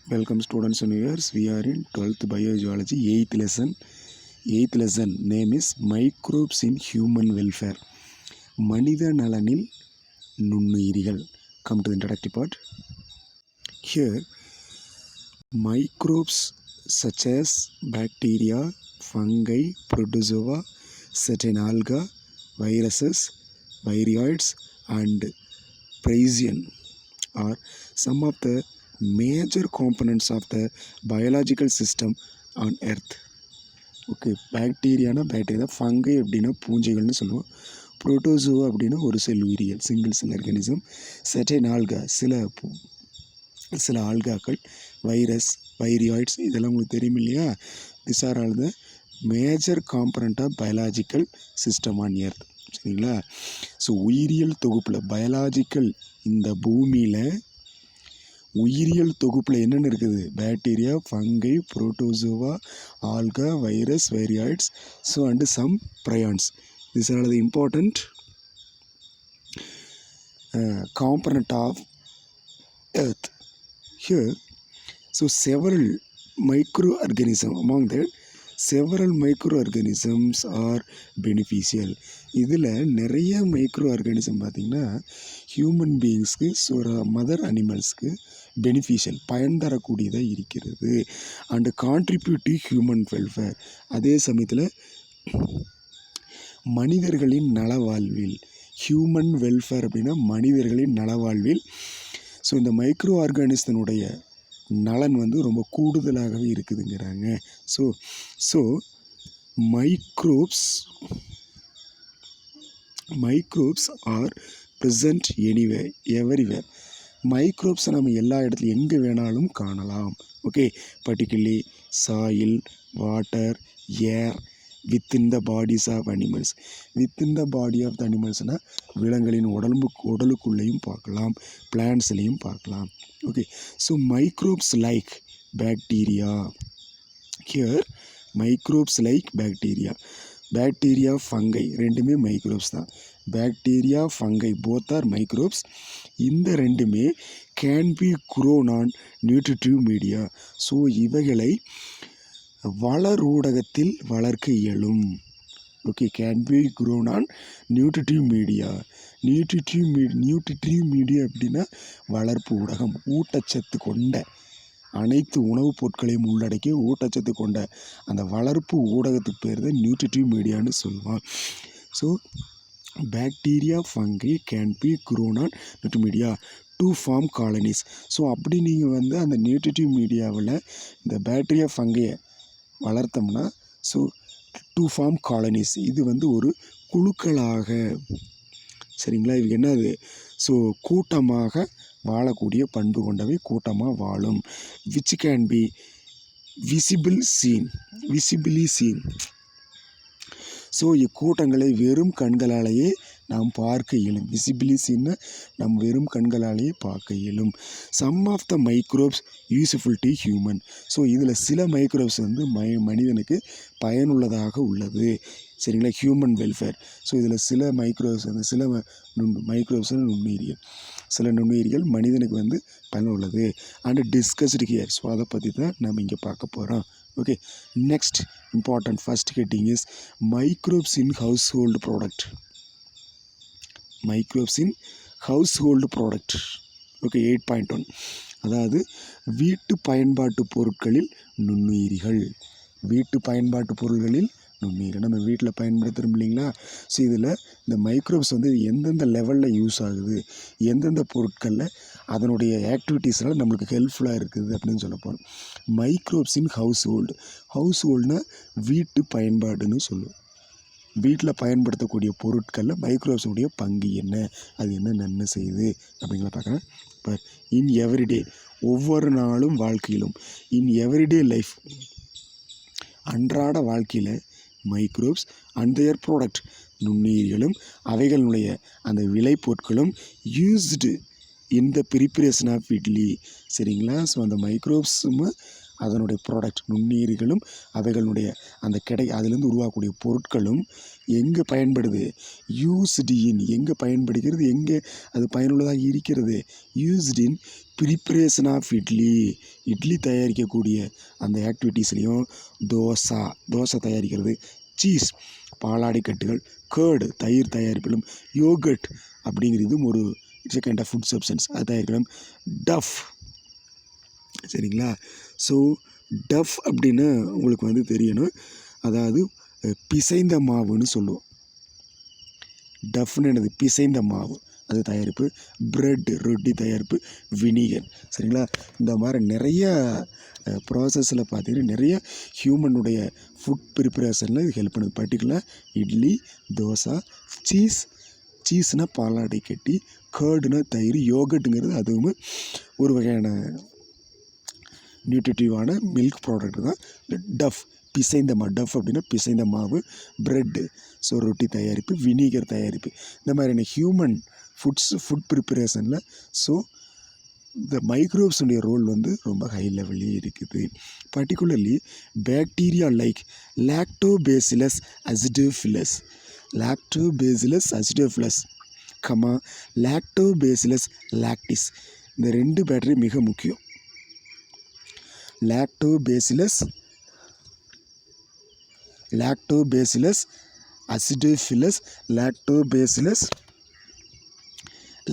Welcome students and viewers. We are in 12th Biogeology 8th lesson. 8th lesson name is Microbes in Human Welfare. மனித நலனில் நுண்ணுயிரிகள். Come to the introductory part. Here microbes such as bacteria, fungi, protozoa, certain algae, viruses, viroids and prasian are some of the major components of the biological system on earth. Okay, பாக்டீரியானா bacteria, fungi அப்படின்னா பூஞ்சைகள்னு சொல்லுவோம், protozoa அப்படின்னா ஒரு cell உயிரியல், single cell organism, certain algae சில ஆல்காக்கள், virus, viroids இதெல்லாம் உங்களுக்கு தெரியும் இல்லையா. This are all the major component of biological system on earth. சரிங்களா. ஸோ உயிரியல் தொகுப்பில் பயாலஜிக்கல், இந்த பூமியில் உயிரியல் தொகுப்பில் என்னென்ன இருக்குது? Bacteria, fungi, protozoa, algae, virus, viroids, so and some prions. This are the important component of earth. Here, so several microorganisms, among that several microorganisms are beneficial. இதில் நிறைய மைக்ரோ ஆர்கானிசம் பார்த்திங்கன்னா ஹியூமன் பீயிங்ஸ்க்கு, ஸோ மதர் அனிமல்ஸ்க்கு பெனிஃபிஷியல், பயன் தரக்கூடியதாக இருக்கிறது. And contribute to human welfare. அதே சமயத்தில் மனிதர்களின் நலவாழ்வில், human welfare அப்படின்னா மனிதர்களின் நலவாழ்வில், ஸோ இந்த மைக்ரோ ஆர்கானிசத்தினுடைய நலன் வந்து ரொம்ப கூடுதலாகவே இருக்குதுங்கிறாங்க. So microbes are present anywhere, everywhere. மைக்ரோப்ஸை நம்ம எல்லா இடத்துலையும் எங்கே வேணாலும் காணலாம். Okay, particularly soil, water, air, within the bodies of animals. Within the body of the அனிமல்ஸ்னால் விலங்குகளின் உடலுக்குள்ளேயும் பார்க்கலாம், பிளான்ட்ஸ்லேயும் பார்க்கலாம். Okay, so microbes like bacteria. Here microbes like bacteria, fungi ரெண்டுமே மைக்ரோப்ஸ் தான். Bacteria, fungi both are microbes. இந்த ரெண்டுமே can be grown on nutritive media. So இவைகளை வளர் ஊடகத்தில் வளர்க்க இயலும். Okay, can be grown on nutritive media. Nutritive media அப்படின்னா வளர்ப்பு ஊடகம், ஊட்டச்சத்து கொண்ட அனைத்து உணவுப் பொருட்களையும் உள்ளடக்கிய ஊட்டச்சத்து கொண்ட அந்த வளர்ப்பு ஊடகத்துக்கு பேர் தான் நியூட்ரிட்டிவ் மீடியான்னு சொல்லுவான். So bacteria, fungi can be grown on nutritive media to form colonies. So அப்படி நீங்கள் வந்து அந்த நியூட்ரிட்டிவ் மீடியாவில் இந்த பாக்டீரியா, ஃபங்கையை வளர்த்தோம்னா, ஸோ டு ஃபார்ம் காலனிஸ், இது வந்து ஒரு குழுக்களாக, சரிங்களா, இது என்னது, ஸோ கூட்டமாக வாழக்கூடிய பண்பு கொண்டவை, கூட்டமாக வாழும். Which can be visibly seen. So இக்கூட்டங்களை வெறும் கண்களாலேயே நாம் பார்க்க இயலும். விசிபிளி சீன்னா நம் வெறும் கண்களாலேயே பார்க்க இயலும். Some of the microbes useful to human. So இதில் சில மைக்ரோப்ஸ் வந்து மனிதனுக்கு பயனுள்ளதாக உள்ளது. சரிங்களா, ஹியூமன் வெல்ஃபேர். ஸோ இதில் சில மைக்ரோப்ஸ் வந்து நுண்ணுயிரிகள், சில நுண்ணுயிரிகள் மனிதனுக்கு வந்து பயனுள்ளது. And discussed here. ஸோ அதை பற்றி தான் நம்ம இங்கே பார்க்க போகிறோம். Okay, next important first heading is microbes in household product. Microbes in household product. Okay, 8.1. அதாவது வீட்டு பயன்பாட்டு பொருட்களில் நுண்ணுயிரிகள். வீட்டு பயன்பாட்டு பொருட்களில் நுண்ணுயிரிகள் நம்ம வீட்டில் பயன்படுத்துகிறோம் இல்லைங்களா. ஸோ இதில் இந்த மைக்ரோப்ஸ் வந்து எந்தெந்த லெவலில் யூஸ் ஆகுது, எந்தெந்த பொருட்களில் அதனுடைய ஆக்டிவிட்டீஸ்னால் நம்மளுக்கு ஹெல்ப்ஃபுல்லாக இருக்குது அப்படின்னு சொல்ல போகிறோம். மைக்ரோப்ஸ் இன் ஹவுஸ்ஹோல்டுனா வீட்டு பயன்பாடுன்னு சொல்லுவோம். வீட்டில் பயன்படுத்தக்கூடிய பொருட்களில் மைக்ரோப்ஸுடைய பங்கு என்ன, அது என்ன நன்மை செய்யுது அப்படிங்கிறத பார்க்குறேன். இப்போ இன் எவ்ரிடே, ஒவ்வொரு நாளும் வாழ்க்கையிலும், இன் எவ்ரிடே லைஃப், அன்றாட வாழ்க்கையில் மைக்ரோப்ஸ் அண்ட் தேர் ப்ராடக்ட், நுண்ணுயிர்களும் அவைகளுடைய அந்த விளைபொருட்களும் used in the preparation of idli. சரிங்களா. ஸோ அந்த மைக்ரோப்ஸும் அதனுடைய ப்ராடக்ட் நுண்ணுயிர்களும் அவைகளுடைய அந்த அதிலிருந்து உருவாக்கக்கூடிய பொருட்களும் எங்கே பயன்படுது, யூஸ்டு இன் எங்கே பயன்படுகிறது, எங்கே அது பயனுள்ளதாக இருக்கிறது, used in preparation of idli தயாரிக்கக்கூடிய அந்த ஆக்டிவிட்டீஸ்லேயும் தோசை தயாரிக்கிறது, சீஸ் பாலாடை கட்டுகள், கேர்டு தயிர் தயாரிப்பிலும், யோகட் அப்படிங்கிறதும் ஒரு it's a kind of food substance அது தயாரிக்கலாம், டஃப் சரிங்களா. ஸோ டஃப் அப்படின்னு உங்களுக்கு வந்து தெரியணும், அதாவது பிசைந்த மாவுன்னு சொல்லுவோம். டஃப்னு என்னது, பிசைந்த மாவு அது தயாரிப்பு, பிரெட் ரொட்டி தயாரிப்பு, வினிகர் சரிங்களா. இந்த மாதிரி நிறைய ப்ராசஸில் பார்த்தீங்கன்னா நிறைய ஹியூமனுடைய ஃபுட் ப்ரிப்பரேஷனில் இது ஹெல்ப் பண்ணுது. பர்டிகுலர் இட்லி, தோசை, சீஸ்னால் பாலாடை கட்டி, கேர்டுனா தயிர், யோகட்டுங்கிறது அதுவும் ஒரு வகையான நியூட்ரிட்டிவான மில்க் ப்ராடக்ட் தான். டஃப் பிசைந்த மாவு, டஃப் அப்படின்னா பிசைந்த மாவு, பிரெட்டு ஸோ ரொட்டி தயாரிப்பு, வினிகர் தயாரிப்பு, இந்த மாதிரியான ஹியூமன் ஃபுட் ப்ரிப்பரேஷனில் ஸோ இந்த மைக்ரோப்ஸுடைய ரோல் வந்து ரொம்ப ஹை லெவல்லே இருக்குது. Particularly bacteria like lactobacillus acidophilus lactobacillus lactis இந்த 2 பேக்டீரியா மிக முக்கியம். Lactobacillus acidophilus, lactobacillus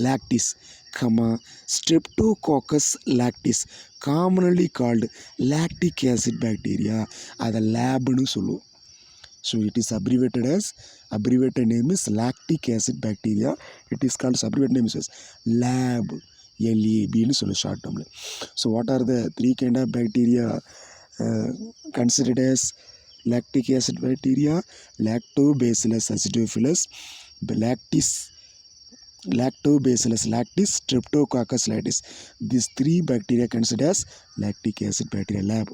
lactis, Streptococcus lactis, commonly called lactic acid bacteria, அதை லேப்னு சொல்லுவோம். So it is abbreviated name is lactic acid bacteria. It is called abbreviated name is lab, LABன்னு சொல்லுவோம் short டேர்மில். So what are the 3 kind of bacteria considered as lactic acid bacteria? Lactobacillus acidophilus, Lactobacillus lactis, Streptococcus lactis. These 3 bacteria considered as lactic acid bacteria lab.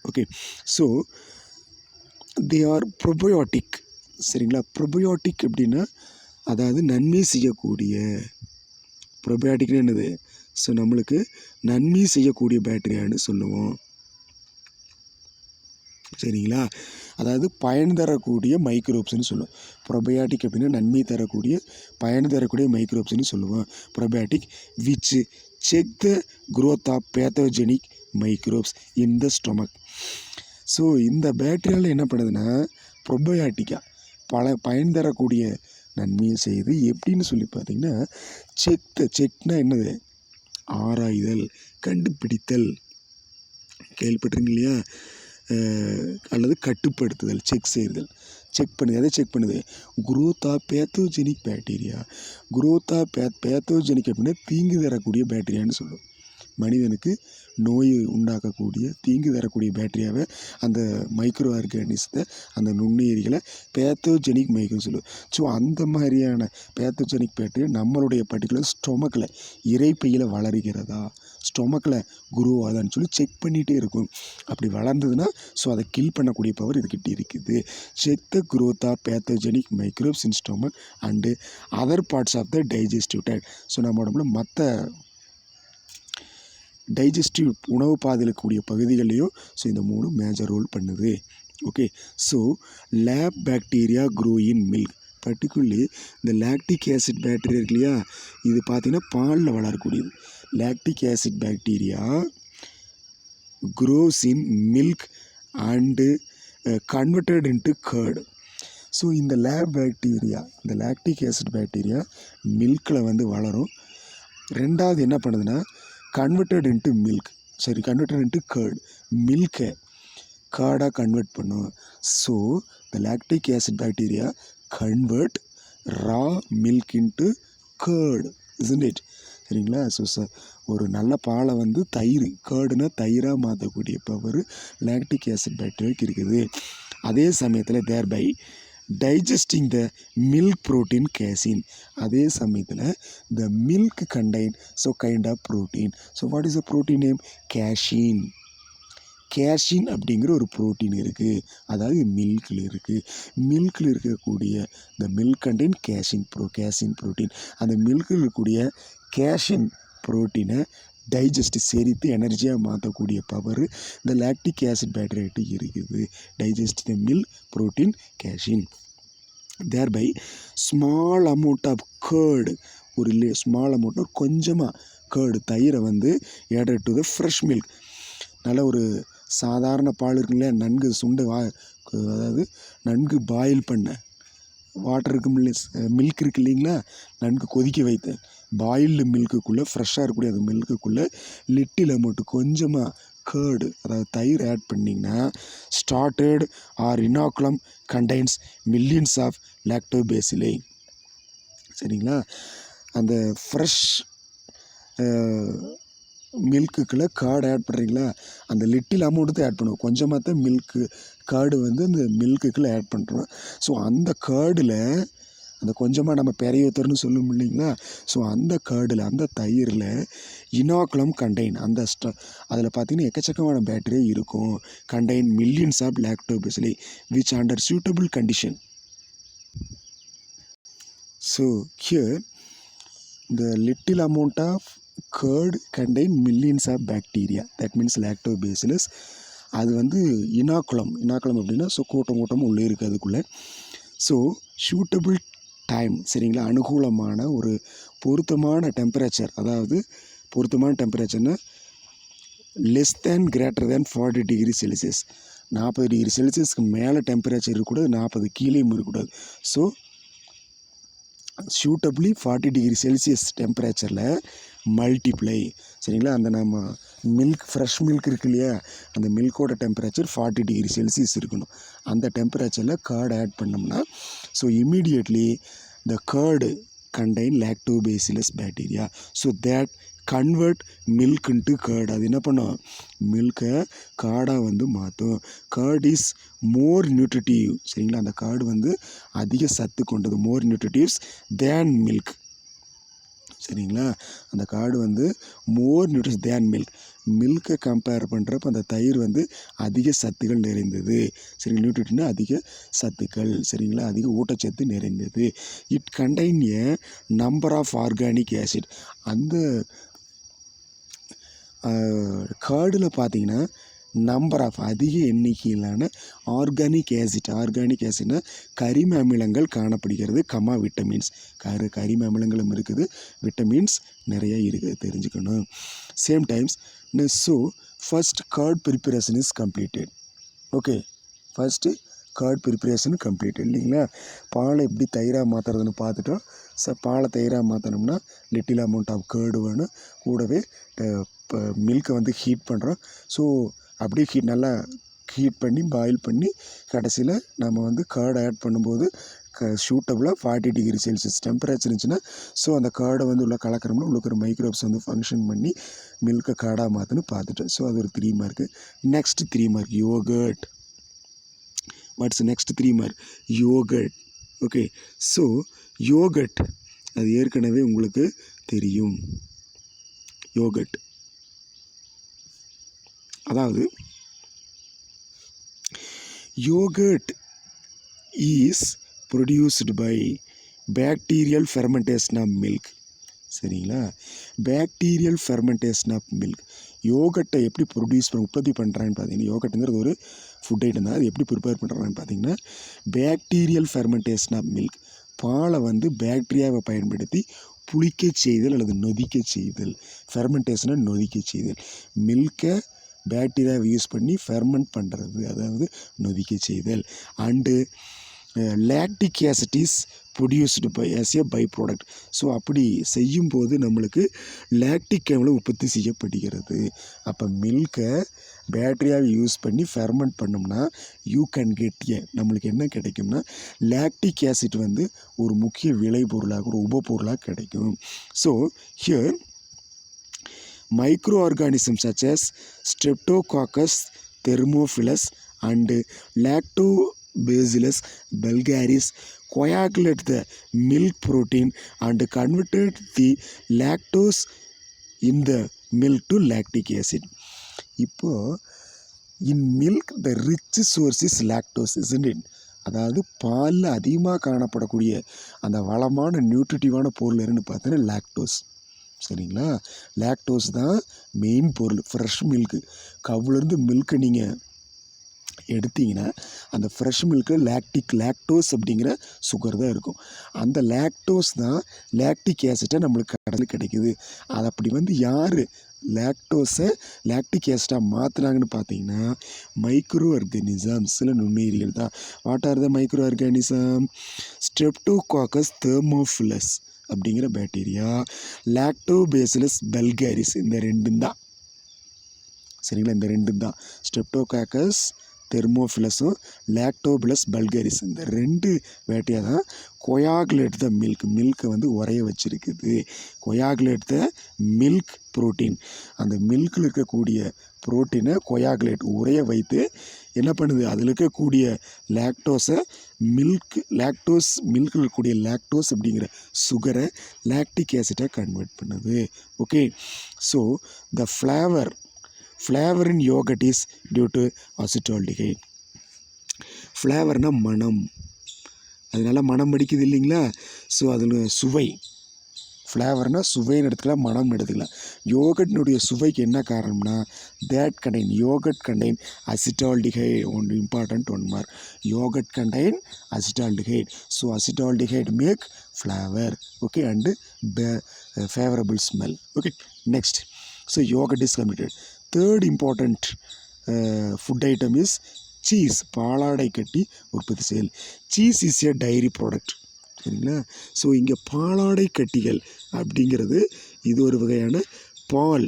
Okay, so they are probiotic. சரிங்களா. probiotic அப்படின்னா அதாவது நன்மை செய்யக்கூடிய, probioticனா என்னது, so நம்மளுக்கு நன்மை செய்யக்கூடிய பேக்டீரியான்னு சொல்லுவோம் சரிங்களா. அதாவது பயன் தரக்கூடிய மைக்ரோப்ஸ்ன்னு சொல்லுவோம். ப்ரொபயாட்டிக் அப்படின்னா நன்மை தரக்கூடிய பயன் தரக்கூடிய மைக்ரோப்ஸ்ன்னு சொல்லுவோம். Probiotic which check the growth of pathogenic microbes in the stomach. So இந்த பேக்டீரியாவில் என்ன பண்ணுதுன்னா ப்ரொபயாட்டிக்காக பல பயன் தரக்கூடிய நன்மையை செய்யுது. எப்படின்னு சொல்லி பார்த்தீங்கன்னா செக்னா என்னது, ஆராய்தல், கண்டுபிடித்தல், கேள்விப்பட்டிருங்க இல்லையா, அல்லது கட்டுப்படுத்துதல், செக் செய்தல், செக் பண்ணுது. எதை செக் பண்ணுது, growth of pathogenic bacteria. Growth of pathogenic அப்படின்னா தீங்கு தரக்கூடிய பேக்டீரியான்னு சொல்லுவோம். மனிதனுக்கு நோய் உண்டாக்கக்கூடிய தீங்கு தரக்கூடிய பேக்டீரியாவை, அந்த மைக்ரோ ஆர்கானிசத்தை, அந்த நுண்ணுயிரிகளை பேத்தோஜெனிக் மைக்ரோ சொல்லுவோம். ஸோ அந்த மாதிரியான பேத்தோஜெனிக் பேக்டீரியா நம்மளுடைய பர்டிகுலர் ஸ்டொமக்கில் இறைப்பையில் வளர்கிறதா, ஸ்டொமக்கில் குரோ ஆதான்னு சொல்லி செக் பண்ணிகிட்டே இருக்கும். அப்படி வளர்ந்ததுன்னா ஸோ அதை கில் பண்ணக்கூடிய பவர் இதுக்கிட்ட இருக்குது. Check the growth of pathogenic microbes in stomach and other parts of the digestive tract. So நம்ம உடம்புல மற்ற டைஜஸ்டிவ் உணவு பாதையில் இருக்கக்கூடிய பகுதிகளையும் ஸோ இந்த 3 மேஜர் ரோல் பண்ணுது. Okay, so LAB bacteria grow in milk. Particularly இந்த லாக்டிக் ஆசிட் பேக்டீரியா இருக்கு இல்லையா, இது பார்த்திங்கன்னா பாலில் வளரக்கூடியது. Lactic acid bacteria grows in milk and converted into curd. So இந்த லேப் பேக்டீரியா, இந்த லாக்டிக் ஆசிட் பேக்டீரியா மில்கில் வந்து வளரும். ரெண்டாவது என்ன பண்ணுதுன்னா converted into milk, converted into curd, மில்கை கர்டாக கன்வெர்ட் பண்ணும். So the lactic acid bacteria convert raw milk into curd, isn't it? சரிங்களா. ஸோ ஒரு நல்ல பாலை வந்து தயிர், கர்டுனா தயிராக மாற்றக்கூடிய பவர் லாக்டிக் ஆசிட் பேக்டீரியாவுக்கு இருக்குது. அதே சமயத்தில் thereby digesting the milk protein casein. அதே சமயத்தில் the milk contain so kind of protein. So what is the protein name, casein. Casein அப்படிங்கிற ஒரு ப்ரோட்டீன் இருக்குது, அதாவது மில்கில் இருக்குது. மில்கில் இருக்கக்கூடிய இந்த மில்க் கண்டைன் கேஷின் ப்ரோட்டீன். அந்த மில்கில் இருக்கக்கூடிய கேஷின் புரோட்டீனை டைஜஸ்ட் செரித்து எனர்ஜியாக மாற்றக்கூடிய பவர் இந்த லாக்டிக் ஆசிட் பேக்டீரியாட்டு இருக்குது. Digest the milk protein casein. Thereby small amount of curd, ஒரு ஸ்மால் அமௌண்ட் கொஞ்சமாக கேர்டு தயிரை வந்து added to the fresh milk. நல்ல ஒரு சாதாரண பால் இருக்குங்களே, நன்கு சுண்டு அதாவது நன்கு பாயில் பண்ண வாட்டர் இருக்கு மில்க் இருக்கு இல்லைங்களா, நன்கு கொதிக்க வைத்த பாயில்டு மில்க்குள்ளே ஃப்ரெஷ்ஷாக இருக்கக்கூடிய அந்த மில்க்குள்ளே லிட்டில் அமௌண்ட் கொஞ்சமாக கேர்டு அதாவது தயிர் ஆட் பண்ணிங்கன்னா started or inoculum contains millions of lactobacilli. சரிங்களா, அந்த ஃப்ரெஷ் மில்க்குள்ளே கார்டு ஆட் பண்ணுறீங்களா, அந்த லிட்டில் அமௌண்ட்டு தான் ஆட் பண்ணுவோம். கொஞ்சமாக தான் மில்க்கு கார்டு வந்து அந்த மில்க்குள்ளே ஆட் பண்ணுறோம். ஸோ அந்த கார்டில் அந்த கொஞ்சமாக நம்ம பெரையோத்தர்னு சொல்லும் இல்லைங்களா, ஸோ அந்த கார்டில் அந்த தயிரில் இனாகுலம் கண்டைன் அந்த அதில் பார்த்தீங்கன்னா எக்கச்சக்கமான பேக்டீரியா இருக்கும். Contain millions of lactobacilli which under suitable condition. So here the little amount of curd contain millions of bacteria, that means lactobacillus. அது வந்து இனாகுலம் அப்படின்னா ஸோ கூட்டம் உள்ளே இருக்குது அதுக்குள்ளே. ஸோ சூட்டபிள் டைம், சரிங்களா, அனுகூலமான ஒரு பொருத்தமான டெம்பரேச்சர், அதாவது பொருத்தமான டெம்பரேச்சர்னா less than greater than 40 degree Celsius. 40 degree செல்சியஸ்க்கு மேலே டெம்பரேச்சர் இருக்கக்கூடாது, 40 கீழேயும் இருக்கக்கூடாது. ஸோ சூட்டபிளி 40 டிகிரி செல்சியஸ் டெம்பரேச்சரில் மல்டிப்ளை, சரிங்களா, அந்த நம்ம மில்க் ஃப்ரெஷ் மில்க் இருக்கு இல்லையா, அந்த மில்கோட டெம்பரேச்சர் 40 டிகிரி செல்சியஸ் இருக்கணும். அந்த டெம்பரேச்சரில் கர்ட் ஆட் பண்ணோம்னா so immediately the curd contain lactobacillus bacteria. So that convert milk into curd. அது என்ன பண்ணும், மில்கை கார்டாக வந்து மாற்றும். கர்ட் இஸ் மோர் நியூட்ரிட்டிவ், சரிங்களா, அந்த கர்டு வந்து அதிக சத்து கொண்டது, மோர் நியூட்ரிட்டிவ்ஸ் தேன் மில்க். சரிங்களா, அந்த கார்டு வந்து மோர் நியூட்ரிஷன் தேன் மில்க். மில்கை கம்பேர் பண்ணுறப்ப அந்த தயிர் வந்து அதிக சத்துக்கள் நிறைந்தது. சரி, நியூட்ரிட்டினா அதிக சத்துக்கள், சரிங்களா, அதிக ஊட்டச்சத்து நிறைந்தது. It contain a number of organic acid. அந்த கார்டில் பார்த்தீங்கன்னா நம்பர் ஆஃப் அதிக எண்ணிக்கையிலான ஆர்கானிக் ஆசிட்னா கரிம அமிலங்கள் காணப்படுகிறது. கமா விட்டமின்ஸ், கரிம அமிலங்களும் இருக்குது, விட்டமின்ஸ் நிறைய இருக்குது, தெரிஞ்சுக்கணும். Same times so first curd preparation is completed. Okay, first curd preparation completed இல்லைங்களா. பாலை எப்படி தயிராக மாற்றுறதுன்னு பார்த்துட்டோம். பாலை தயிராக மாற்றினோம்னா லிட்டில் அமௌண்ட் ஆஃப் கர்டு வேணும், கூடவே இப்போ மில்கை வந்து ஹீட் பண்ணுறோம். ஸோ அப்படியே நல்லா ஹீட் பண்ணி பாயில் பண்ணி கடைசியில் நம்ம வந்து கர்ட் ஆட் பண்ணும்போது சூட்டபுளாக 40 டிகிரி செல்சியஸ் டெம்பரேச்சர் இருந்துச்சுன்னா ஸோ அந்த கர்டை வந்து உள்ள கலக்கிறோம்னா உள்ள இருக்கிற மைக்ரோப்ஸ் வந்து ஃபங்க்ஷன் பண்ணி மில்கை கர்டாக மாற்றுன்னு பார்த்துட்டோம். ஸோ அது ஒரு 3 mark. Next 3 mark yogurt. What's next 3 mark? Yogurt. Okay, so yogurt அது ஏற்கனவே உங்களுக்கு தெரியும். யோகர்ட் அதாவது yogurt is produced by bacterial fermentation of milk. சரிங்களா, பேக்டீரியல் ஃபெர்மெண்டேஷன் ஆஃப் மில்க். யோகர்ட்டை எப்படி உற்பத்தி பண்ணுறான்னு பார்த்தீங்கன்னா, யோகர்ட்டுங்கிறது ஒரு ஃபுட் ஐட்டம் தான். அது எப்படி ப்ரிப்பேர் பண்ணுறாங்கன்னு பார்த்தீங்கன்னா பேக்டீரியல் ஃபெர்மெண்டேஷன் ஆஃப் மில்க். பாலை வந்து பேக்டீரியாவை பயன்படுத்தி புளிக்க செய்தல் அல்லது நொதிக்க செய்தல். ஃபெர்மெண்டேஷனை நொதிக்க செய்தல். மில்கை பேக்டீரியாவை யூஸ் பண்ணி ஃபெர்மெண்ட் பண்ணுறது, அதாவது நொதிக்க செய்தல். And lactic acid is produced by as a by product. So அப்படி செய்யும்போது நம்மளுக்கு லாக்டிக் அமிலம் உற்பத்தி செய்யப்படுகிறது. அப்போ மில்கை பேக்டீரியாவை யூஸ் பண்ணி ஃபெர்மெண்ட் பண்ணோம்னா யூ கேன் கெட் நம்மளுக்கு என்ன கிடைக்கும்னா லாக்டிக் ஆசிட் வந்து ஒரு முக்கிய விளைபொருளாக, ஒரு உபப்பொருளாக கிடைக்கும். So here microorganisms such as Streptococcus thermophilus and Lactobacillus bulgaris coagulate the milk protein and converted the lactose in the milk to lactic acid. இப்போ in milk the rich source is lactose, isn't it? அதாவது பாலில் அதிகமாக காணப்படக்கூடிய அந்த வளமான நியூட்ரிட்டிவான பொருள் என்னன்னு பார்த்தீங்கன்னா லாக்டோஸ். சரிங்களா? லாக்டோஸ் தான் மெயின் பொருள். ஃப்ரெஷ் மில்க்கு கவுலேருந்து மில்க்கை நீங்கள் எடுத்தீங்கன்னா அந்த ஃப்ரெஷ் மில்கில் லாக்டோஸ் அப்படிங்கிற சுகர் தான் இருக்கும். அந்த லாக்டோஸ் தான் லாக்டிக் ஆசிட்டாக நம்மளுக்கு கடலில் கிடைக்குது. அது அப்படி வந்து யார் லாக்டோஸை லாக்டிக் ஆசிட்டாக மாற்றுனாங்கன்னு பார்த்தீங்கன்னா மைக்ரோ ஆர்கானிசம், சில நுண்ணுயிரிகள் தான். What are the micro organism? Streptococcus thermophilus அப்படிங்கிற பாக்டீரியா, லாக்டோபேசிலஸ் பல்காரிஸ், இந்த ரெண்டும் தான். சரிங்களா? இந்த ரெண்டும் தான். ஸ்ட்ரெப்டோகாக்கஸ் தெர்மோஃபிலஸும் லாக்டோபிலஸ் பல்காரிஸ், இந்த ரெண்டு பாக்டீரியா தான் கொயாகுலேட் த மில்க்கை வந்து உரைய வச்சுருக்குது. கொயாகுலேட் த மில்க் புரோட்டீன், அந்த மில்கில் இருக்கக்கூடிய புரோட்டீனை கொயாகுலேட் உரைய வைத்து என்ன பண்ணுது, அதில் இருக்கக்கூடிய லாக்டோஸை மில்கில் இருக்கக்கூடிய லாக்டோஸ் அப்படிங்கிற சுகரை லாக்டிக் ஆசிட்டாக கன்வெர்ட் பண்ணுது. Okay, so the flavour in yogurt is due to acetaldehyde. ஃப்ளேவர்னா மனம், அதனால மனம் அடிக்குது இல்லைங்களா? ஸோ அதில் சுவை, ஃப்ளேவர்னா சுவைன்னு எடுத்துக்கலாம், மனம்னு எடுத்துக்கலாம். யோகட்னுடைய சுவைக்கு என்ன காரணம்னா yogurt contain acetaldehyde. One important one mark, yogurt contain acetaldehyde. So acetaldehyde make flavour. Okay, and favourable smell. Okay, next. So yogurt is completed. Third important food item is cheese, பாலாடை கட்டி உற்பத்தி செயல். Cheese is a dairy product. சரிங்களா? ஸோ இங்கே பாலாடை கட்டிகள் அப்படிங்கிறது இது ஒரு வகையான பால்.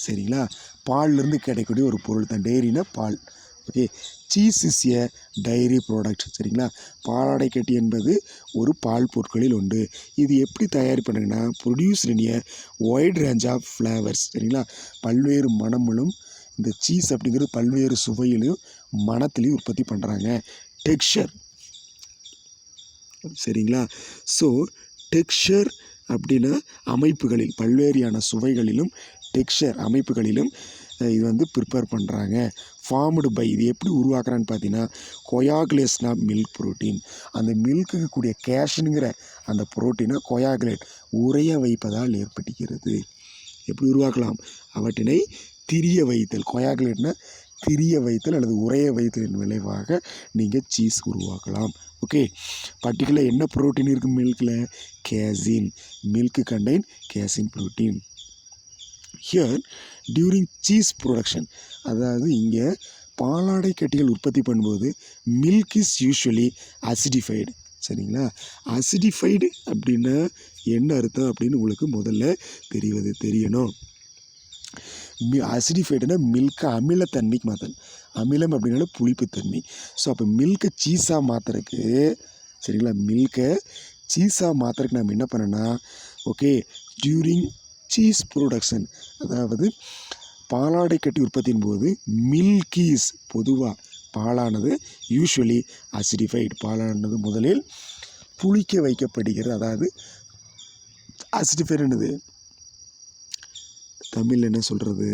சரிங்களா? பால்லேருந்து கிடைக்கக்கூடிய ஒரு பொருள் தான். டெய்ரினா பால். Okay, cheese is a dairy product. சரிங்களா? பாலாடை கட்டி என்பது ஒரு பால் பொருட்களில் உண்டு. இது எப்படி தயார் பண்ணுங்கன்னா produced in a wide range of flavours. சரிங்களா? பல்வேறு மணங்களும், இந்த சீஸ் அப்படிங்கிறது பல்வேறு சுவையிலையும் மணத்திலையும் உற்பத்தி பண்ணுறாங்க. டெக்ஸ்சர், சரிங்களா? ஸோ டெக்ஸ்சர் அப்படின்னா அமைப்புகளில், பல்வேறியான சுவைகளிலும் டெக்ஸ்சர் அமைப்புகளிலும் இது வந்து ப்ரிப்பேர் பண்ணுறாங்க. ஃபார்ம்டு பை, இது எப்படி உருவாக்குறான்னு பார்த்தீங்கன்னா கொயாகுலேஷன் ஆஃப் மில்க் புரோட்டீன். அந்த மில்க்குக்கு கூடிய கேஷனுங்கிற அந்த புரோட்டீனை கொயாகுலேட் உரைய வைப்பதால் ஏற்படுகிறது. எப்படி உருவாக்கலாம்? அவற்றினை திரிய வைத்தல், கொயாகுலேட்னா திரிய வைத்தல் அல்லது உரைய வைத்தலின் விளைவாக நீங்கள் சீஸ் உருவாக்கலாம். ஓகே, பர்டிகுலர் என்ன புரோட்டீன் இருக்குது மில்கில்? Casein. Milk contain casein protein. Here during cheese production, அதாவது இங்கே பாலாடை கட்டிகள் உற்பத்தி பண்ணும்போது மில்க் இஸ் யூஸ்வலி அசிடிஃபைடு. சரிங்களா? அசிடிஃபைடு அப்படின்னா என்ன அர்த்தம் அப்படின்னு உங்களுக்கு முதல்ல தெரியணும். அசிடிஃபைடுனா மில்கை அமிலத்தன்மைக்கு மாற்றணும். அமிலம் அப்படின்னாலும் புளிப்புத்தன்மை. ஸோ அப்போ மில்கை சீஸாக மாற்றுறதுக்கு, சரிங்களா, மில்கை சீஸாக மாற்றுறதுக்கு நம்ம என்ன பண்ணோன்னா, ஓகே, டியூரிங் சீஸ் ப்ரொடக்ஷன், அதாவது பாலாடை கட்டி உற்பத்தியின் போது மில்க் இஸ், பொதுவாக பாலானது யூஸ்வலி அசிடிஃபைடு, பாலானது முதலில் புளிக்க வைக்கப்படுகிறது. அதாவது அசிடிஃபைடு என்னது தமிழில் என்ன சொல்கிறது,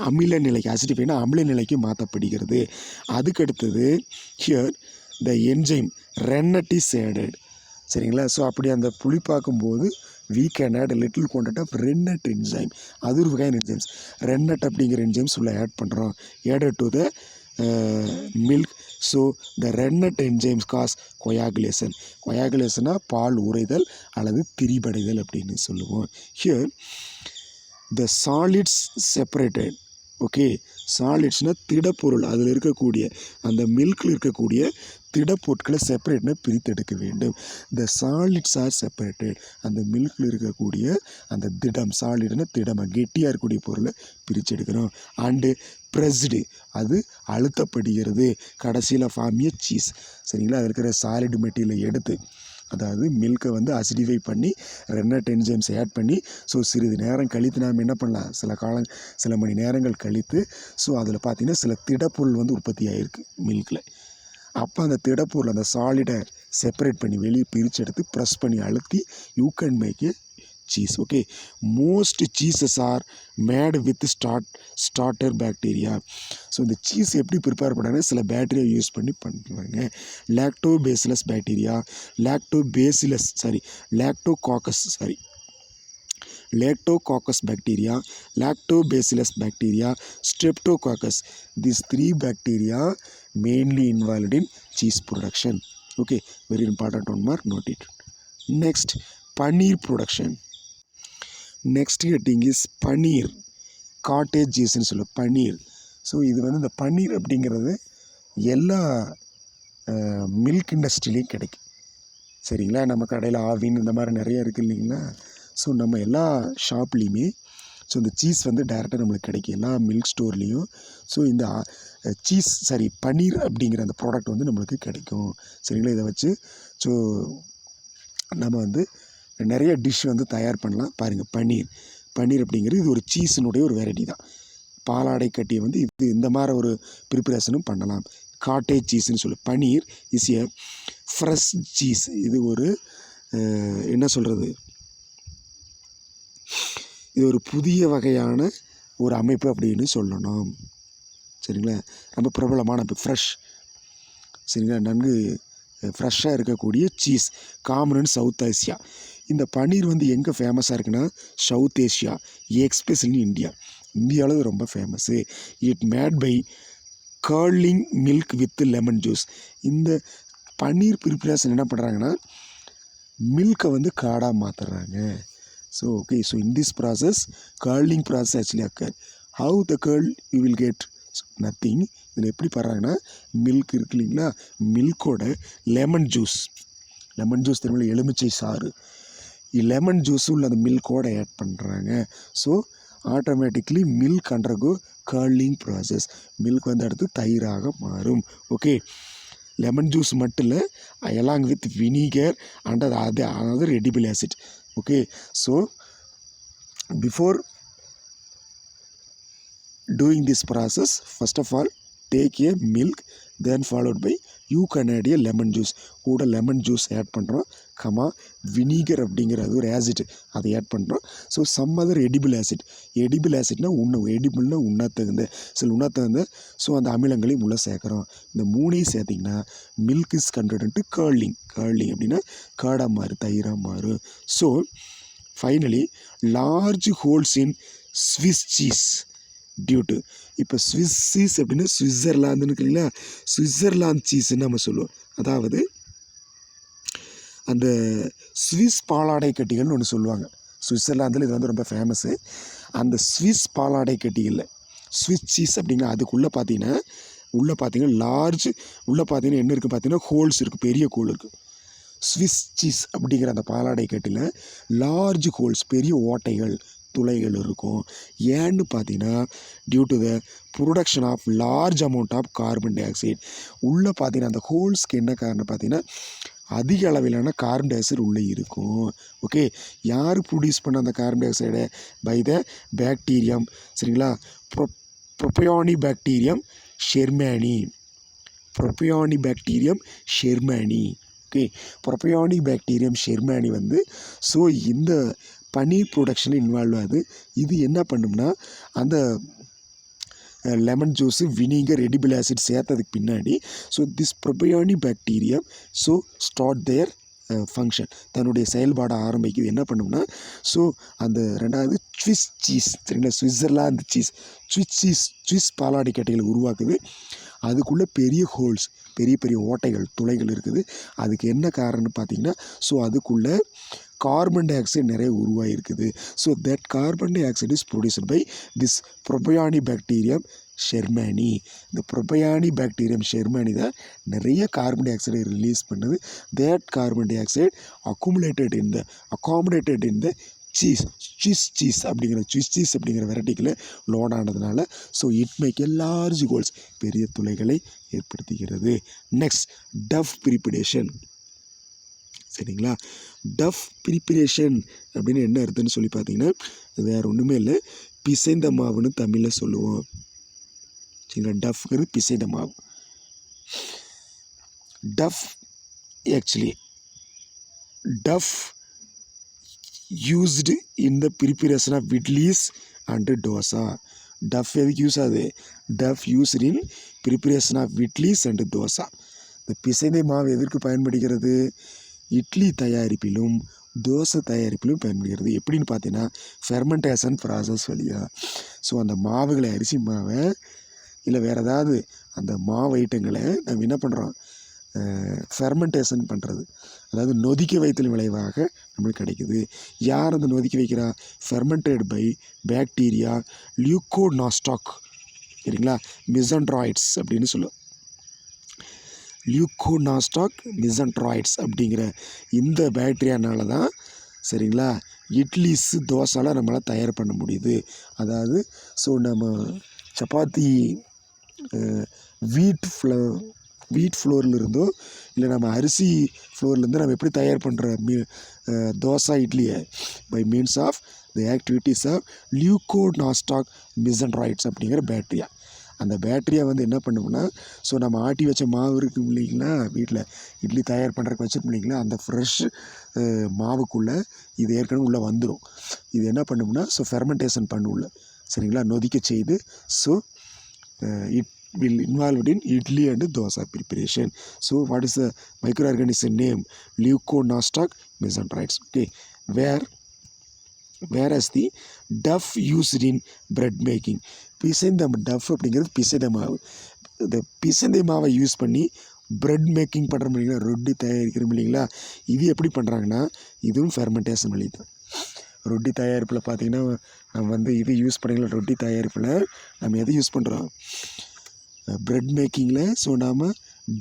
அமில நிலைக்கு, அசிடிஃபைனா அமில நிலைக்கு மாற்றப்படுகிறது. அதுக்கடுத்தது here the enzyme rennet is added. சரிங்களா? ஸோ அப்படி அந்த புளிப்பாக்கும்போது we can add a little quantity of rennet enzyme. அது ஒரு வகையான என்ஜைம்ஸ். ரென்னட் அப்படிங்கிற என்ஜைம்ஸ் உள்ள ஆட் பண்ணுறோம், added to the milk. So the rennet enzymes cause coagulation. coagulationனா பால் உறைதல் அல்லது திரிபடைதல் அப்படின்னு சொல்லுவோம். Here the solids separated. Okay, சாலிட்ஸ்னால் திடப்பொருள், அதில் இருக்கக்கூடிய அந்த மில்கில் இருக்கக்கூடிய திடப்பொருட்களை செப்பரேட்னா பிரித்தெடுக்க வேண்டும். த சாலிட்ஸ் ஆர் செப்பரேட்டட். அந்த மில்கில் இருக்கக்கூடிய அந்த திடம், சாலிட்னா திடமாக கெட்டியாக இருக்கக்கூடிய பொருளை பிரித்து எடுக்கிறோம். அண்டு ப்ரெஸ்டு, அது அழுத்தப்படுகிறது. கடைசியில் ஃபார்மிய சீஸ். சரிங்களா? அதில் இருக்கிற சாலிட் மெட்டீரியலை எடுத்து, அதாவது மில்கை வந்து அசிடிஃபை பண்ணி ரென்னட் என்ஜைம்ஸ் ஆட் பண்ணி, ஸோ சிறிது நேரம் கழித்து நாம் என்ன பண்ணலாம், சில மணி நேரங்கள் கழித்து, ஸோ அதில் பார்த்திங்கன்னா சில திடப்பொருள் வந்து உற்பத்தி ஆகிருக்கு மில்கில். அப்போ அந்த திடப்பொருள், அந்த சாலிடை செப்பரேட் பண்ணி வெளியே பிரித்து எடுத்து ப்ரெஸ் பண்ணி அழுத்தி you can make a cheese. Okay, most cheeses are made with starter bacteria. So இந்த சீஸ் எப்படி ப்ரிப்பேர் பண்ணாங்கன்னா சில பேக்டீரியா யூஸ் பண்ணி பண்ணுறாங்க. Lactococcus bacteria, lactobacillus bacteria, streptococcus. These 3 bacteria mainly involved in cheese production. Okay, very important one mark, note it. Next, paneer production. Next heading is paneer, cottage cheese ன்னு சொல்லுவோம் paneer. So இது வந்து இந்த பன்னீர் அப்படிங்கிறது எல்லா milk இண்டஸ்ட்ரிலையும் கிடைக்கும். சரிங்களா, நம்ம கடையில் ஆவின் இந்த மாதிரி நிறைய இருக்குது இல்லைங்களா. ஸோ நம்ம எல்லா ஷாப்லேயுமே ஸோ இந்த சீஸ் வந்து டைரெக்டாக நம்மளுக்கு கிடைக்கும் எல்லா மில்க் ஸ்டோர்லேயும். ஸோ இந்த பன்னீர் அப்படிங்கிற அந்த ப்ராடக்ட் வந்து நம்மளுக்கு கிடைக்கும். சரிங்களா, இதை வச்சு ஸோ நம்ம வந்து நிறைய டிஷ் வந்து தயார் பண்ணலாம். பாருங்கள், பன்னீர் அப்படிங்கிறது இது ஒரு சீஸினுடைய ஒரு வெரைட்டி தான். பாலாடை கட்டியை வந்து இது இந்த மாதிரி ஒரு ப்ரிப்பரேஷனும் பண்ணலாம். காட்டேஜ் சீஸ்ன்னு சொல்லு. பன்னீர் இஸ் எ ஃப்ரெஷ் சீஸ். இது ஒரு என்ன சொல்கிறது, இது ஒரு புதிய வகையான ஒரு அமைப்பு அப்படின்னு சொல்லணும். சரிங்களா, ரொம்ப பிரபலமான ஃப்ரெஷ். சரிங்களா, நன்கு ஃப்ரெஷ்ஷாக இருக்கக்கூடிய cheese common in South Asia. இந்த பன்னீர் வந்து எங்கே ஃபேமஸாக இருக்குன்னா சவுத் ஏஷியா, எக்ஸ்பெஷலி இந்தியாவில் ரொம்ப famous. It made by curdling milk with lemon juice. இந்த பன்னீர் ப்ரிப்பரேஷன் என்ன பண்ணுறாங்கன்னா மில்கை வந்து காடாக மாற்றுறாங்க. So okay, so in this process curdling process actually occur. How the curdle you will get nothing. இதில் எப்படி பண்ணுறாங்கன்னா மில்க் இருக்கு இல்லைங்களா, மில்கோட லெமன் ஜூஸ் தெரியுமா, எலுமிச்சை சாறு, லெமன் ஜூஸ் உள்ள அந்த மில்கோட ஆட் பண்ணுறாங்க. So automatically milk undergo curling process. Milk வந்து அடுத்து தயிராக மாறும். ஓகே, லெமன் ஜூஸ் மட்டும் இல்லை, along with vinegar and other edible acid. Okay, so before doing this process, first of all take a milk, then followed by you can add a lemon juice. கூட lemon juice add பண்ணுறோம், vinegar அப்படிங்கிறது ஒரு acid அதை add பண்ணுறோம். So some other edible ஆசிட்னா எடிபிள்னா உண்ணாத்தகுந்த so அந்த அமிலங்களையும் உள்ளே சேர்க்குறோம். இந்த மூணையும் சேர்த்திங்கன்னா milk is converted to curdling அப்படின்னா காடாக மாறும், தயிராக மாறும். So finally large holes in Swiss cheese due to, இப்போ ஸ்விஸ் சீஸ் அப்படின்னா சுவிட்சர்லாந்துன்னு இருக்குங்களா, சுவிட்சர்லாந்து சீஸ்ன்னு நம்ம சொல்லுவோம். அதாவது அந்த ஸ்விஸ் பாலாடை கட்டிகள்னு ஒன்று சொல்லுவாங்க. சுவிட்சர்லாந்தில் இது வந்து ரொம்ப ஃபேமஸ்ஸு. அந்த ஸ்விஸ் பாலாடை கட்டிகளில் ஸ்விஸ் சீஸ் அப்படிங்கிற அதுக்குள்ளே பார்த்தீங்கன்னா லார்ஜ் உள்ளே பார்த்தீங்கன்னா என்ன இருக்குது பார்த்தீங்கன்னா ஹோல்ஸ் இருக்குது, பெரிய ஹோல் இருக்குது. ஸ்விஸ் சீஸ் அப்படிங்கிற அந்த பாலாடை கட்டியில் லார்ஜ் ஹோல்ஸ், பெரிய ஓட்டைகள், துளைகள் இருக்கும். ஏன்னு பார்த்தீங்கன்னா due to the production of large amount of carbon dioxide. உள்ளே பார்த்தீங்கன்னா அந்த ஹோல்ஸ்க்கு என்ன காரணம் பார்த்தீங்கன்னா அதிக அளவிலான கார்பன் டை ஆக்சைடு உள்ளே இருக்கும். ஓகே, யார் ப்ரொடியூஸ் பண்ண அந்த கார்பன் டை ஆக்சைடை? By the bacterium. சரிங்களா, ப்ரொபயோனி bacterium shermanii. Okay, propionic bacterium shermanii வந்து ஸோ இந்த பன்னீர் ப்ரொடக்ஷனில் இன்வால்வ் ஆகுது. இது என்ன பண்ணும்னா அந்த lemon juice, vinegar, edible acid சேர்த்ததுக்கு பின்னாடி so this propionic bacterium so start their function, தன்னுடைய செயல்பாடை ஆரம்பிக்குது. என்ன பண்ணும்னா ஸோ அந்த ரெண்டாவது ஸ்விஸ் சீஸ், சரிங்களா, சுவிட்சர்லாந்து ஸ்விஸ் பாலாடை கட்டைகளை உருவாக்குது. அதுக்குள்ளே பெரிய ஹோல்ஸ், பெரிய ஓட்டைகள், துளைகள் இருக்குது. அதுக்கு என்ன காரணம்னு பார்த்தீங்கன்னா ஸோ அதுக்குள்ளே கார்பன் டை ஆக்சைடு நிறைய உருவாகிருக்குது. So that carbon dioxide is produced by this ப்ரொபயோனி bacterium shermanii. இந்த ப்ரொபயோனி பாக்டீரியம் ஷெர்மானி தான் நிறைய கார்பன் டை ஆக்சைடை ரிலீஸ் பண்ணுது. That carbon dioxide accumulated in the Swiss cheese அப்படிங்கிற வெரைட்டிகளை லோட் ஆனதுனால so it make a large holes, பெரிய துளைகளை ஏற்படுத்துகிறது. Next, dough preparation. சரிங்களா, டஃப் ப்ரிப்பரேஷன் அப்படின்னு என்ன அர்த்தம்னு சொல்லி பார்த்தீங்கன்னா வேறு ஒன்றுமே இல்லை, பிசைந்த மாவுன்னு தமிழில் சொல்லுவோம். சரிங்களா, டஃப்ங்கிறது பிசைந்த மாவு. Dough used in the preparation of idlis and dosa. Dough எதுக்கு யூஸ் ஆகுது? Dough used in preparation of idlis and dosa. இந்த பிசைந்த மாவு எதற்கு பயன்படுகிறது? இட்லி தயாரிப்பிலும் தோசை தயாரிப்பிலும் பயன்படுகிறது. எப்படின்னு பார்த்தீங்கன்னா ஃபெர்மெண்டேஷன் ப்ராசஸ் வழியாக. ஸோ அந்த மாவுகளை, அரிசி மாவை இல்லை வேறு ஏதாவது அந்த மாவு ஐட்டங்களை நம்ம என்ன பண்ணுறோம்? ஃபெர்மெண்டேஷன் பண்ணுறது, அதாவது நொதிக்க வைத்தல் விளைவாக நம்மளுக்கு கிடைக்குது. யார் அந்த நொதிக்க வைக்கிறா? ஃபெர்மெண்டட் பை பாக்டீரியா லியூகோனாஸ்டாக், சரிங்களா, மிசன்ட்ராய்ட்ஸ் அப்படின்னு சொல்லுவோம். லியூகோனாஸ்டாக் மிசன்ட்ராய்ட்ஸ் அப்படிங்கிற இந்த பாக்டீரியானால தான், சரிங்களா, இட்லிஸ் தோசைலாம் நம்மளால் தயார் பண்ண முடியுது. அதாவது ஸோ நம்ம சப்பாத்தி வீட் ஃப்ளோர்லேருந்தோ இல்லை நம்ம அரிசி ஃப்ளோர்லேருந்து நம்ம எப்படி தயார் பண்ணுற தோசை இட்லியை by means of the activities of Leuconostoc mesenteroides அப்படிங்கிற பேக்டீரியா. அந்த பேக்டீரியா வந்து என்ன பண்ணும்னா, ஸோ நம்ம ஆட்டி வச்ச மாவு இருக்கும் இல்லைங்களா, வீட்டில் இட்லி தயார் பண்ணுறதுக்கு வச்சுருப்போம் இல்லைங்களா, அந்த ஃப்ரெஷ் மாவுக்குள்ளே இது ஏற்கனவே உள்ளே வந்துடும். இது என்ன பண்ணும்னா, ஸோ ஃபெர்மெண்டேஷன் பண்ணுள்ள, சரிங்களா, நொதிக்க செய்து. So it will involved in idli and dosa preparation. So what is the microorganism name? Leuconostoc mesenterites. Okay, whereas the duff used in bread making, பிசைந்த டஃப் அப்படிங்கிறது பிசைந்த மாவு. இந்த பிசைந்த மாவை யூஸ் பண்ணி பிரெட் மேக்கிங் பண்ணுறோம் இல்லைங்களா, ரொட்டி தயாரிக்கிறோம் இல்லைங்களா, இது எப்படி பண்ணுறாங்கன்னா இதுவும் ஃபெர்மெண்டேஷன் வழி தான். ரொட்டி தயாரிப்பில் பார்த்தீங்கன்னா நம்ம வந்து இது யூஸ் பண்ணிக்கலாம். ரொட்டி தயாரிப்பில் நம்ம எதை யூஸ் பண்ணுறோம்? பிரெட் மேக்கிங்கில். ஸோ நாம்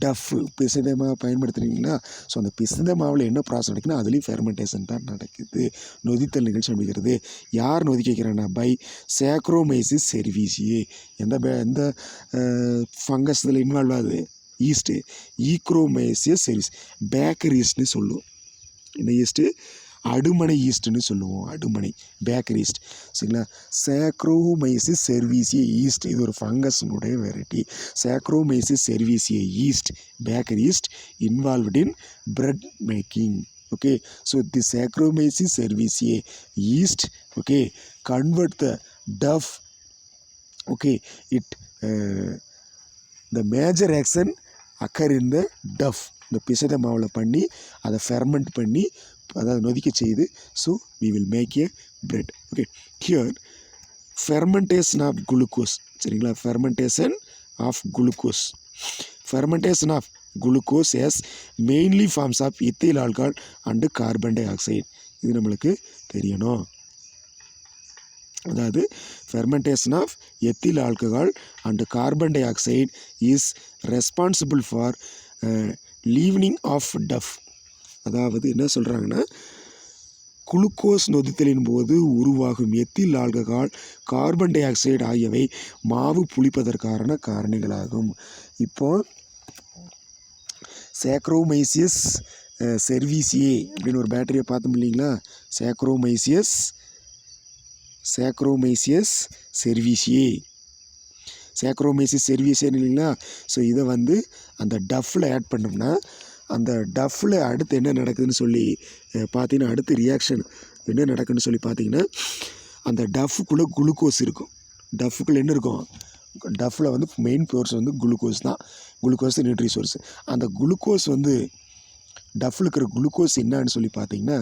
டஃப் பிசைந்த மாவை பயன்படுத்துகிறீங்களா, ஸோ அந்த பிசைந்த மாவில் என்ன ப்ராசஸ் நடக்குதுன்னா அதுலேயும் ஃபெர்மெண்டேஷன் தான் நடக்குது, நொதித்தல் நிகழ்ச்சி அமைக்கிறது. யார் நொதிக்க வைக்கிறாங்கன்னா பை சாக்ரோமைசிஸ் செர்வீசியே. எந்த ஃபங்கஸ் இதில் இன்வால்வ் ஆகுது? ஈஸ்ட்டு, ஈக்ரோமைசியஸ் செர்வீஸ், பேக்கரி ஈஸ்ட்னு சொல்லுவோம். இந்த ஈஸ்ட்டு அடுமனை ஈஸ்ட்னு சொல்லுவோம். அடுமனை பேக்கரி ஈஸ்ட், சரிங்களா. சாக்ரோமைசிஸ் செர்வீசியே ஈஸ்ட், இது ஒரு ஃபங்கஸ்னுடைய variety. Saccharomyces cerevisiae yeast, bakery yeast involved in bread making. Okay, so the Saccharomyces cerevisiae yeast, okay, convert the duff, okay, it the major action occur in the duff. இந்த பிசைத மாவில் பண்ணி அதை ferment பண்ணி அதாவது நொதிக்க செய்து. So we will make a bread. Okay, here fermentation of glucose, சரிங்களா, fermentation of glucose. Fermentation of glucose as mainly forms of ethyl alcohol and carbon dioxide. இது நம்மளுக்கு தெரியணும். அதாவது fermentation of ethyl alcohol and carbon dioxide is responsible for leavening of duff. அதாவது என்ன சொல்கிறாங்கன்னா, glucose நொதித்தலின் போது உருவாகும் ethyl alcohol, carbon di oxide ஆகியவை மாவு புளிப்பதற்கான காரணிகளாகும். இப்போ சாக்ரோமைசியஸ் செர்வீசியே அப்படின்னு ஒரு பேட்டரியை பார்த்தோம் இல்லைங்களா, சாக்ரோமைசியஸ் செர்வீசியே, சாக்ரோமைசிஸ் செர்வீசியே இல்லைங்களா. ஸோ இதை வந்து அந்த டஃப்பில் ஆட் பண்ணோம்னா அந்த டஃப்பில் அடுத்து என்ன நடக்குதுன்னு சொல்லி பார்த்தீங்கன்னா, அடுத்து ரியாக்ஷன் என்ன நடக்குதுன்னு சொல்லி பார்த்தீங்கன்னா, அந்த டஃப்புக்குள்ளே குளுக்கோஸ் இருக்கும். டஃப்புக்குள்ளே என்ன இருக்கும்? டஃப்பில் வந்து மெயின் சோர்ஸ் வந்து குளுக்கோஸ் தான். Glucose nutri source. அந்த குளுக்கோஸ் வந்து டஃப்பில் இருக்கிற குளுக்கோஸ் என்னான்னு சொல்லி பார்த்தீங்கன்னா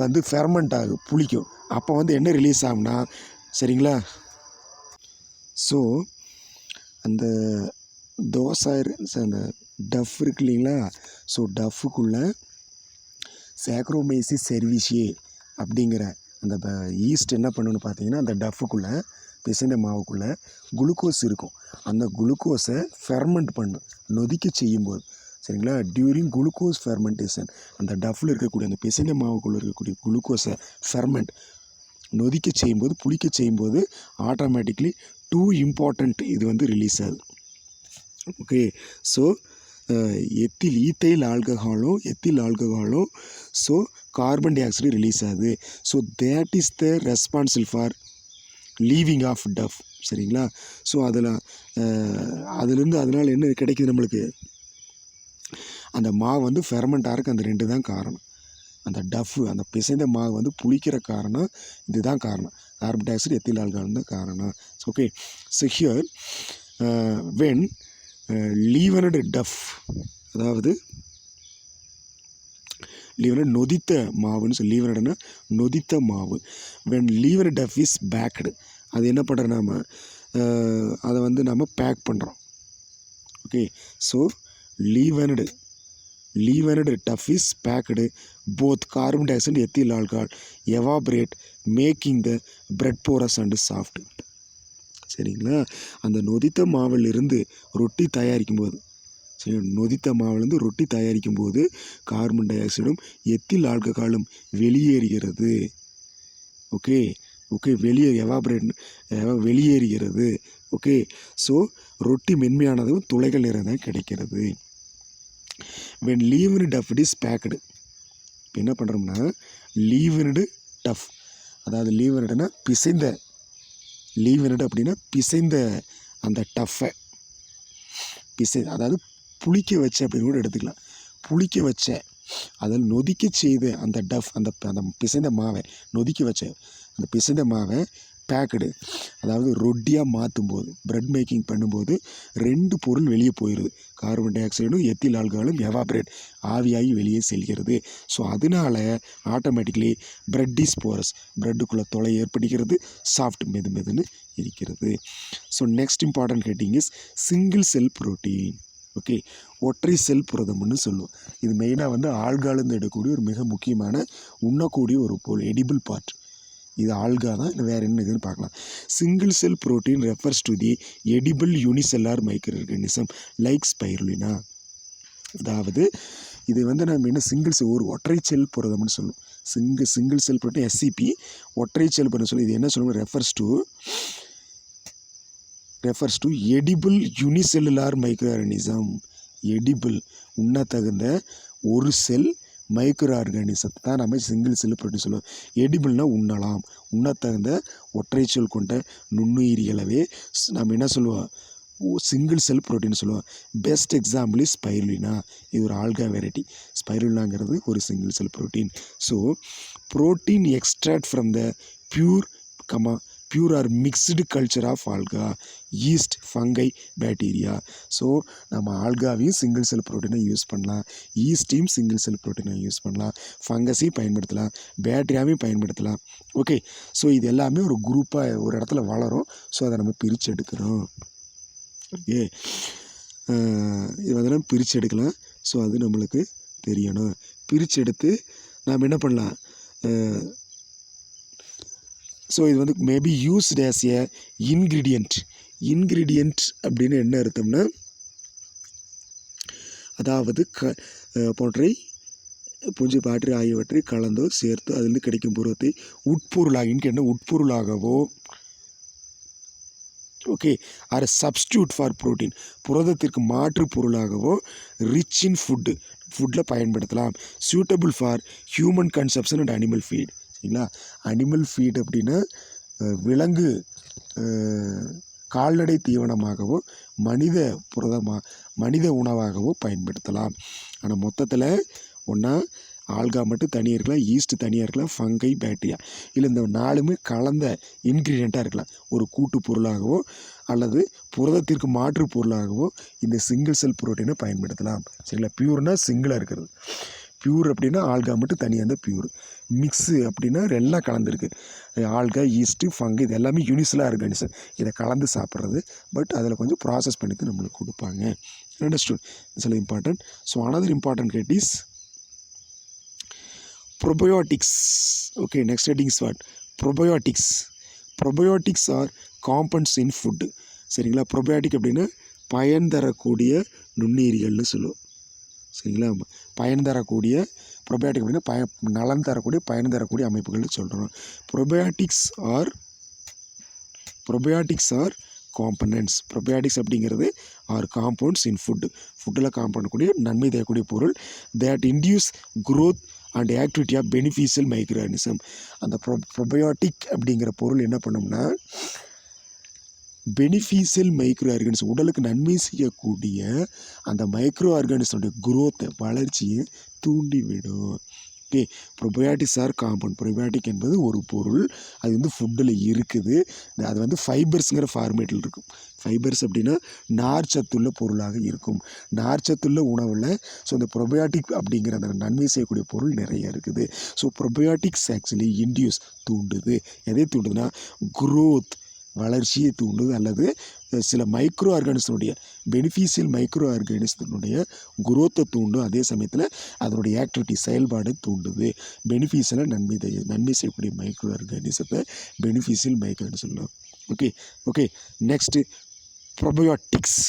வந்து ஃபெர்மெண்ட் ஆகும், புளிக்கும். அப்போ வந்து என்ன ரிலீஸ் ஆகும்னா, சரிங்களா, ஸோ அந்த தோசை அந்த டஃப் இருக்கு இல்லைங்களா, ஸோ டஃப்புக்குள்ளே சாக்ரோமைசிஸ் செர்வீசியே அப்படிங்கிற அந்த ஈஸ்ட் என்ன பண்ணணும்னு பார்த்தீங்கன்னா, அந்த டஃப்புக்குள்ளே பிசைந்த மாவுக்குள்ளே குளுக்கோஸ் இருக்கும். அந்த குளுக்கோஸை ஃபெர்மெண்ட் பண்ணும், நொதிக்க செய்யும்போது, சரிங்களா. டியூரிங் குளுக்கோஸ் ஃபெர்மெண்டேஷன், அந்த டஃப்பில் இருக்கக்கூடிய அந்த பிசைந்த மாவுக்குள்ளே இருக்கக்கூடிய குளுக்கோஸை ஃபெர்மெண்ட் நொதிக்க செய்யும்போது, புளிக்க செய்யும்போது ஆட்டோமேட்டிக்லி 2 இம்பார்ட்டண்ட் இது வந்து ரிலீஸ் ஆகுது. ஓகே, ஸோ எத்தில் ஆல்கஹாலும் so carbon dioxide release ஆகுது. So that is the responsible for leaving of dough, சரிங்களா. ஸோ அதுலேருந்து அதனால் என்ன கிடைக்குது நம்மளுக்கு? அந்த மாவு வந்து ஃபெர்மெண்ட் ஆகிறதுக்கு அந்த 2 தான் காரணம். அந்த டஃப் அந்த பிசைந்த மாவு வந்து புளிக்கிற காரணம் இதுதான் காரணம். Carbon dioxide ethyl alcohol தான் காரணம். Okay, so here when leavened dough, அதாவது லீவனட் நொதித்த மாவுன்னு சொல்லி, லீவனட்னா நொதித்த மாவு. When leavened dough is baked, அது என்ன பண்ணுறோம் நாம், அதை வந்து நம்ம பேக் பண்ணுறோம். Okay, so leavened dough is baked, both carbon dioxide ethyl alcohol evaporate making the bread porous and soft. சரிங்களா, அந்த நொதித்த மாவிலிருந்து ரொட்டி தயாரிக்கும் போது, சரி, நொதித்த மாவுலேருந்து ரொட்டி தயாரிக்கும் போது கார்பன் டை ஆக்சைடும் எத்தில் ஆல்கஹாலும் வெளியேறுகிறது. ஓகே, வெளியேறுகிறது. ஓகே, ஸோ ரொட்டி மென்மையானதும் துளைகள் நிறைந்ததும் கிடைக்கிறது. When leavened dough is packed, இப்போ என்ன பண்ணுறோம்னா லீவனடு டஃப், அதாவது லீவனடுனா பிசைந்த, லீவனடு அப்படின்னா பிசைந்த அந்த டஃப்பை அதாவது புளிக்க வச்ச அப்படின்னு கூட எடுத்துக்கலாம். புளிக்க வச்ச, அதில் நொதிக்க செய்த அந்த டஃப், அந்த பிசைந்த மாவை நொதிக்க வச்ச அந்த பிசைந்த மாவை பேக்கடு, அதாவது ரொட்டியாக மாற்றும் போது, பிரெட் மேக்கிங் பண்ணும்போது 2 பொருள் வெளியே போயிடுது. கார்பன் டை ஆக்சைடும் எத்தில் ஆல்கஹாலும் எவாபரேட், ஆவியாகி வெளியே செல்கிறது. ஸோ அதனால ஆட்டோமேட்டிக்லி பிரெட் இஸ் போரஸ், பிரெட்டுக்குள்ளே தொலை ஏற்படுகிறது, சாஃப்ட் மெதுன்னு இருக்கிறது. So next important heading is single cell protein. Okay, ஒற்றை செல் புரதம்னு சொல்லுவோம். இது மெயினாக வந்து ஆல்காலேருந்து எடுக்கக்கூடிய ஒரு மிக முக்கியமான உண்ணக்கூடிய ஒரு பொருள், எடிபிள் பார்ட். இது ஆல்கா தான், இல்லை வேறு என்ன இதுன்னு பார்க்கலாம். Single cell protein refers to the edible unicellular micro organism like spirulina. அதாவது இது வந்து நம்ம என்ன சிங்கிள் செல், ஒரு ஒற்றை செல் புரதம்னு சொல்லுவோம். சிங்கிள் செல் புரோட்டீன் SCP, ஒற்றை செல் புரதம் சொல்லி இது என்ன சொல்லுவோம், refers to edible unicellular micro organism. Edible, உண்ணத்தகுந்த ஒரு செல் மைக்ரோ ஆர்கானிசத்தை தான் நம்ம சிங்கிள் செல் புரோட்டீன் சொல்லுவோம். எடிபிள்னால் உண்ணலாம், உண்ணத்தகுந்த ஒற்றை செல் கொண்ட நுண்ணுயிரிகளவே நம்ம என்ன சொல்லுவோம், சிங்கிள் செல் புரோட்டீன் சொல்லுவோம். Best example is spirulina. இது ஒரு ஆல்கா வெரைட்டி. ஸ்பைருலினாங்கிறது ஒரு single cell protein. So protein extract from the pure or mixed culture of alga, yeast, fungi, bacteria. So நம்ம ஆல்காவையும் சிங்கிள் செல் புரோட்டீனை யூஸ் பண்ணலாம், ஈஸ்டையும் சிங்கிள் செல் புரோட்டீனை யூஸ் பண்ணலாம், ஃபங்கஸையும் பயன்படுத்தலாம், பேக்டீரியாவையும் பயன்படுத்தலாம். ஓகே, ஸோ இது எல்லாமே ஒரு குரூப்பாக ஒரு இடத்துல வளரும். ஸோ அதை நம்ம பிரித்து எடுக்கிறோம். ஓகே, இது வந்து நம்ம பிரித்து எடுக்கலாம். ஸோ அது நம்மளுக்கு தெரியணும். பிரித்து எடுத்து நாம் என்ன பண்ணலாம், ஸோ இது வந்து maybe used as a ingredient அப்படின்னு என்ன அர்த்தம்னா, அதாவது போன்றை பூஞ்சி பாற்றி ஆகியவற்றை கலந்தோ சேர்த்து அதிலிருந்து கிடைக்கும் புரதத்தை உட்பொருளாகவோ, okay, or substitute for protein, புரதத்திற்கு மாற்று பொருளாகவோ, ரிச் இன் ஃபுட்டில் பயன்படுத்தலாம். Suitable for human consumption and animal feed. சரிங்களா, அனிமல் ஃபீட் அப்படின்னா விலங்கு கால்நடை தீவனமாகவோ மனித உணவாகவோ பயன்படுத்தலாம். ஆனால் மொத்தத்தில் ஒன்றா ஆல்கா மட்டும் தனியாக இருக்கலாம், ஈஸ்ட் தனியாக இருக்கலாம், ஃபங்கை, பேக்டீரியா இல்லை இந்த 4மே கலந்த இன்க்ரீடியண்ட்டாக இருக்கலாம். ஒரு கூட்டு பொருளாகவோ அல்லது புரதத்திற்கு மாற்று பொருளாகவோ இந்த சிங்கிள் செல் புரோட்டீனை பயன்படுத்தலாம். சரிங்களா, பியூர்னால் சிங்கிளாக இருக்கிறது, பியூர் அப்படின்னா ஆல்கா மட்டும் தனியாக இருந்தால் பியூர், மிக்ஸு அப்படின்னா எல்லாம் கலந்துருக்கு, ஆல்கா, ஈஸ்ட்டு, ஃபங்கு, இது எல்லாமே யூனிசெல்லுலார் ஆர்கானிசம். இதை கலந்து சாப்பிட்றது, பட் அதில் கொஞ்சம் ப்ராசஸ் பண்ணிட்டு நம்மளுக்கு கொடுப்பாங்க. Understood, it's all important. So another important head is probiotics. Okay, next heading is what? Probiotics are compounds in food. சரிங்களா, ப்ரோபயோட்டிக் அப்படின்னா பயன் தரக்கூடிய நுண்ணுயிரிகள்னு சொல்லுவோம். சரிங்களா, பயன் தரக்கூடிய ப்ரோபயோட்டிக் அப்படின்னா நலன் தரக்கூடிய பயன் தரக்கூடிய அமைப்புகள்னு சொல்கிறோம். Probiotics are components. ப்ரோபயோட்டிக்ஸ் அப்படிங்கிறது ஆர் காம்பவுண்ட்ஸ் இன் ஃபுட்டில் காம்பவுண்ட் கூடிய நன்மை தரக்கூடிய பொருள். That induce growth and activity of beneficial micro organism. அந்த ப்ரோபயோட்டிக் அப்படிங்கிற பொருள் என்ன பண்ணும்னா பெனிஃபிஷியல் மைக்ரோ ஆர்கானிசம், உடலுக்கு நன்மை செய்யக்கூடிய அந்த மைக்ரோ ஆர்கானிசனுடைய குரோத்தை, வளர்ச்சியை தூண்டிவிடும். Okay, probiotics are compound. Probiotic என்பது ஒரு பொருள், அது வந்து ஃபுட்டில் இருக்குது, அது வந்து ஃபைபர்ஸுங்கிற ஃபார்மேட்டில் இருக்கும். ஃபைபர்ஸ் அப்படின்னா நார்ச்சத்துள்ள பொருளாக இருக்கும். நார்ச்சத்துள்ள உணவில் ஸோ இந்த ப்ரோபயோட்டிக் அப்படிங்கிற அந்த நன்மை செய்யக்கூடிய பொருள் நிறைய இருக்குது. ஸோ ப்ரோபயோட்டிக்ஸ் ஆக்சுவலி இன்டியூஸ் தூண்டுது. எதை தூண்டுதுன்னா குரோத், வளர்ச்சியை தூண்டுது, அல்லது சில மைக்ரோ ஆர்கானிசனுடைய பெனிஃபிஷியல் மைக்ரோ ஆர்கானிசத்தினுடைய குரோத்தை தூண்டும். அதே சமயத்தில் அதனுடைய ஆக்டிவிட்டி செயல்பாடு தூண்டுது. பெனிஃபிஷியலாக நன்மை செய்யக்கூடிய மைக்ரோ ஆர்கானிசத்தை beneficial micro organism. Okay okay next probiotics.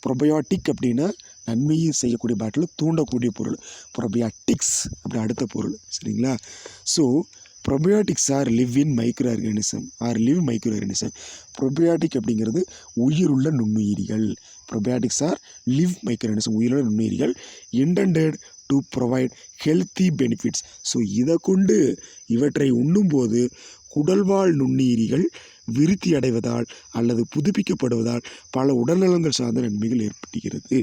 Probiotic அப்படின்னா நன்மையை செய்யக்கூடிய பாட்டில் தூண்டக்கூடிய பொருள். ப்ரோபயோட்டிக்ஸ் அப்படி அடுத்த பொருள். சரிங்களா? So probiotics are live microorganism. Probiotic அப்படிங்கிறது உயிருள்ள நுண்ணுயிரிகள். Probiotics are live microorganism, உயிருள்ள நுண்ணுயிரிகள் intended to provide healthy benefits. So இதை கொண்டு இவற்றை உண்ணும்போது குடல்வாழ் நுண்ணுயிரிகள் விருத்தி அடைவதால் அல்லது புதுப்பிக்கப்படுவதால் பல உடல்நலங்கள் சார்ந்த நன்மைகள் ஏற்படுகிறது.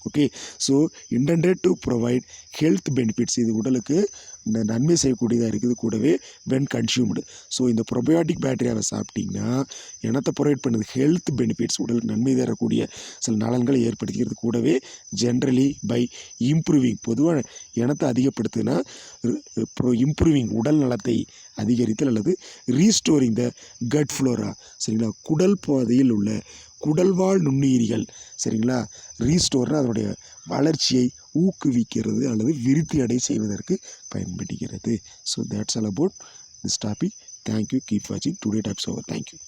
Okay, so intended to provide health benefits, இது உடலுக்கு நன்மை செய்யக்கூடியதாக இருக்குது. கூடவே வென் கன்சியூம்டு. ஸோ இந்த ப்ரோபயோட்டிக் பேக்டீரியாவை சாப்பிட்டிங்கன்னா எனத்தை ப்ரொவைட் பண்ணுது ஹெல்த் பெனிஃபிட்ஸ், உடலுக்கு நன்மை தரக்கூடிய சில நலன்களை ஏற்படுத்திக்கிறது. கூடவே ஜென்ரலி பை இம்ப்ரூவிங், பொதுவாக எனத்தை அதிகப்படுத்துனா இம்ப்ரூவிங், உடல் நலத்தை அதிகரித்தல் அல்லது ரீஸ்டோரிங் த கட் ஃப்ளோரா. சரிங்களா? குடல் பாதையில் உள்ள குடல்வாழ் நுண்ணுயிரிகள், சரிங்களா, ரீஸ்டோர்னா அதனுடைய வளர்ச்சியை ஊக்குவிக்கிறது அல்லது விருத்தி அடை செய்வதற்கு பயன்படுகிறது. So that's all about this topic. Thank you. Keep வாட்சிங். Today tops over. தேங்க்யூ.